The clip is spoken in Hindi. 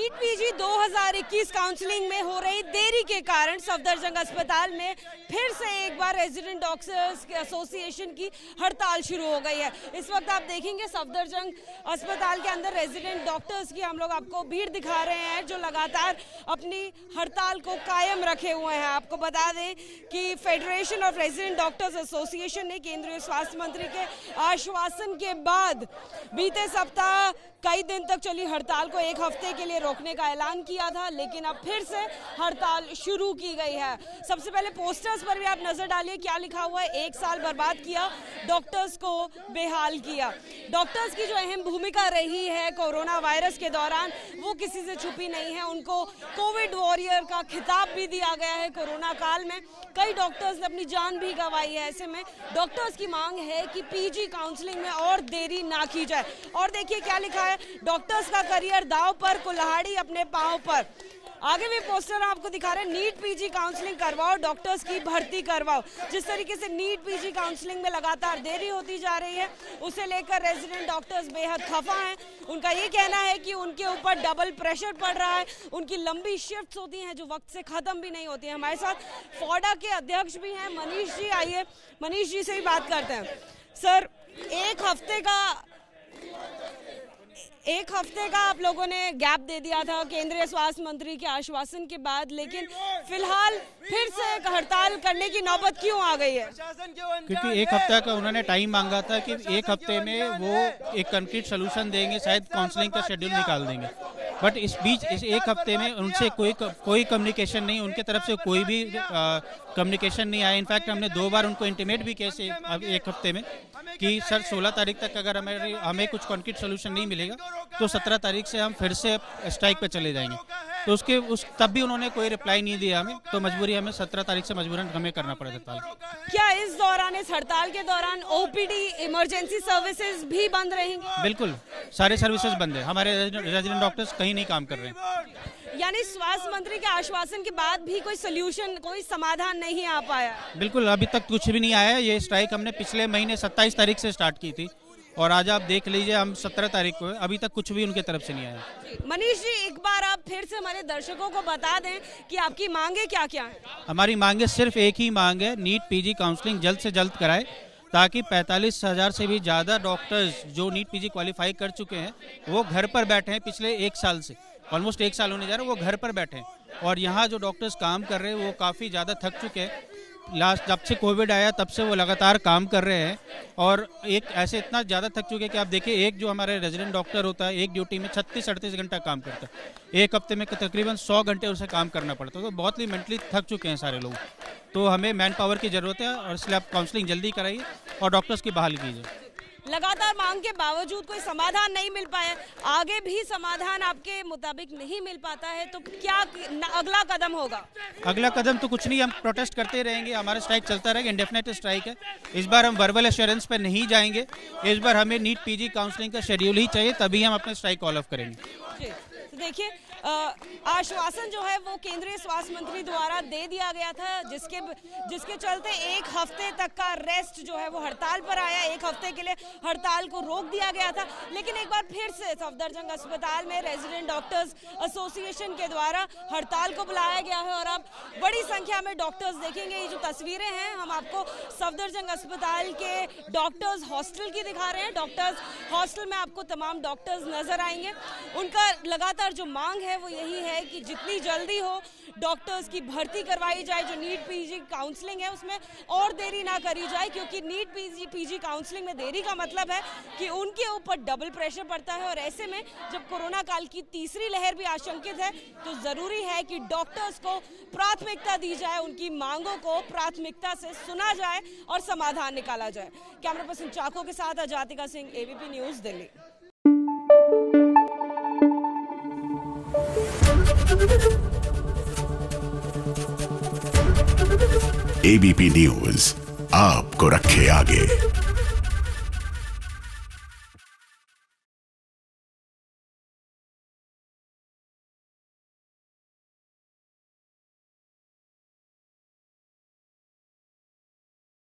नीट पीजी 2021 काउंसलिंग में हो रही देरी के कारण सफदरजंग अस्पताल में फिर से एक बार रेजिडेंट डॉक्टर्स एसोसिएशन की हड़ताल शुरू हो गई है। इस वक्त आप देखेंगे सफदरजंग अस्पताल के अंदर रेजिडेंट डॉक्टर्स की हम लोग आपको भीड़ दिखा रहे हैं जो लगातार अपनी हड़ताल को कायम रखे हुए हैं। आपको बता दें कि federation of resident doctors association ने केंद्रीय स्वास्थ्य मंत्री के आश्वासन के बाद बीते सप्ताह कई दिन तक चली हड़ताल को एक हफ्ते के लिए रोकने का ऐलान किया था, लेकिन अब फिर से हड़ताल शुरू की गई है। सबसे पहले पोस्टर्स पर भी आप नजर डालिए, क्या लिखा हुआ है। 1 साल बर्बाद किया, डॉक्टर्स को बेहाल किया। डॉक्टर्स की जो अहम भूमिका रही है कोरोना वायरस के दौरान वो किसी से छुपी नहीं है। उनको कोविड वॉरियर का खिताब भी दिया गया है। कोरोना काल में कई डॉक्टर्स ने अपनी जान भी गंवाई है। ऐसे में डॉक्टर्स की मांग है कि पीजी काउंसलिंग में और देरी ना की जाए। और देखिए क्या लिखा है, डॉक्टर्स का करियर दांव पर, कुल्हाड़ी अपने पांव पर। आगे भी पोस्टर आपको दिखा रहे हैं, नीट पीजी काउंसलिंग करवाओ, डॉक्टर्स की भर्ती करवाओ। जिस तरीके से नीट पीजी काउंसलिंग में लगातार देरी होती जा रही है उसे लेकर रेजिडेंट डॉक्टर्स बेहद खफा हैं। उनका ये कहना है कि उनके ऊपर डबल प्रेशर पड़ रहा है। उनकी लंबी शिफ्ट्स होती हैं जो वक्त से खत्म भी नहीं होती हैं। हमारे साथ फॉडा के अध्यक्ष भी हैं मनीष जी, आइए मनीष जी से ही बात करते हैं। सर, एक हफ्ते का आप लोगों ने गैप दे दिया था केंद्रीय स्वास्थ्य मंत्री के आश्वासन के बाद, लेकिन फिलहाल फिर से हड़ताल करने की नौबत क्यों आ गई है? क्योंकि एक हफ्ते का उन्होंने टाइम मांगा था कि एक हफ्ते में वो एक कंक्रीट सोल्यूशन देंगे, शायद काउंसलिंग का शेड्यूल निकाल देंगे। बट इस बीच इस एक हफ्ते में उनसे कोई कम्युनिकेशन नहीं, उनके तरफ से कोई भी कम्युनिकेशन नहीं आया। इनफैक्ट हमने 2 बार उनको इंटीमेट भी किया एक हफ्ते में कि सर 16 तारीख तक अगर हमें कुछ कंक्रीट सोल्यूशन नहीं मिलेगा तो 17 तारीख से हम फिर से स्ट्राइक पे चले जाएंगे। तो तब भी उन्होंने कोई रिप्लाई नहीं दिया हमें, तो मजबूरी हमें 17 तारीख से मजबूरन हमें करना पड़ा हड़ताल। क्या इस हड़ताल के दौरान ओपीडी इमरजेंसी सर्विसेज भी बंद रहेंगी? बिल्कुल, सारे सर्विसेज बंद है। हमारे रेजिडेंट डॉक्टर्स कहीं नहीं काम कर रहे हैं। यानी स्वास्थ्य मंत्री के आश्वासन के बाद भी कोई सोल्यूशन, कोई समाधान नहीं आ पाया? बिल्कुल, अभी तक कुछ भी नहीं आया। ये स्ट्राइक हमने पिछले महीने 27 तारीख से स्टार्ट की थी और आज आप देख लीजिए हम 17 तारीख को, अभी तक कुछ भी उनके तरफ से नहीं आया। मनीष जी, एक बार आप फिर से हमारे दर्शकों को बता दें कि आपकी मांगे क्या क्या है? हमारी मांगे सिर्फ एक ही मांग है, नीट पीजी काउंसलिंग जल्द से जल्द कराए ताकि 45,000 से भी ज़्यादा डॉक्टर्स जो नीट पीजी क्वालिफाई कर चुके हैं वो घर पर बैठे हैं। पिछले 1 साल से, ऑलमोस्ट 1 साल होने जा रहा है, वो घर पर बैठे हैं। और यहाँ जो डॉक्टर्स काम कर रहे हैं वो काफ़ी ज़्यादा थक चुके हैं। जब से कोविड आया तब से वो लगातार काम कर रहे हैं और एक ऐसे इतना ज़्यादा थक चुके हैं कि आप देखिए, एक जो हमारे रेजिडेंट डॉक्टर होता है एक ड्यूटी में 36-38 घंटा काम करता है। एक हफ्ते में तकरीबन 100 घंटे उसे काम करना पड़ता है। तो बहुत ही मेंटली थक चुके हैं सारे लोग। तो हमें मैन पावर की ज़रूरत है और इसलिए आप काउंसलिंग जल्दी कराइए और डॉक्टर्स की बहाली कीजिए। लगातार मांग के बावजूद कोई समाधान नहीं मिल पाया, आगे भी समाधान आपके मुताबिक नहीं मिल पाता है तो क्या अगला कदम होगा? अगला कदम तो कुछ नहीं, हम प्रोटेस्ट करते रहेंगे। हमारा स्ट्राइक चलता रहेगा, इंडेफिनेट स्ट्राइक है। इस बार हम वर्बल एश्योरेंस पे नहीं जाएंगे। इस बार हमें नीट पीजी काउंसलिंग का शेड्यूल ही चाहिए, तभी हम अपना स्ट्राइक कॉल ऑफ करेंगे। तो देखिए, आश्वासन जो है वो केंद्रीय स्वास्थ्य मंत्री द्वारा दे दिया गया था, जिसके चलते एक हफ्ते तक का रेस्ट जो है वो हड़ताल पर आया। एक हफ्ते के लिए हड़ताल को रोक दिया गया था, लेकिन एक बार फिर से सफदरजंग अस्पताल में रेजिडेंट डॉक्टर्स एसोसिएशन के द्वारा हड़ताल को बुलाया गया है और अब बड़ी संख्या में डॉक्टर्स देखेंगे। ये जो तस्वीरें हैं हम आपको सफदरजंग अस्पताल के डॉक्टर्स हॉस्टल की दिखा रहे हैं। डॉक्टर्स हॉस्टल में आपको तमाम डॉक्टर्स नजर आएंगे। उनका लगातार जो मांग है वो यही है कि जितनी जल्दी हो डॉक्टर्स की भर्ती करवाई जाए। जो नीट पीजी काउंसलिंग है उसमें और देरी ना करी जाए, क्योंकि नीट पीजी काउंसलिंग में देरी का मतलब है कि उनके ऊपर डबल प्रेशर पड़ता है। और ऐसे में जब कोरोना काल की तीसरी लहर भी आशंकित है तो जरूरी है कि डॉक्टर्स को प्राथमिकता दी जाए, उनकी मांगों को प्राथमिकता से सुना जाए और समाधान निकाला जाए। कैमरा पर्सन चाको के साथ Ajatika Singh, ABP news, Delhi. ABP news आपको रखे आगे।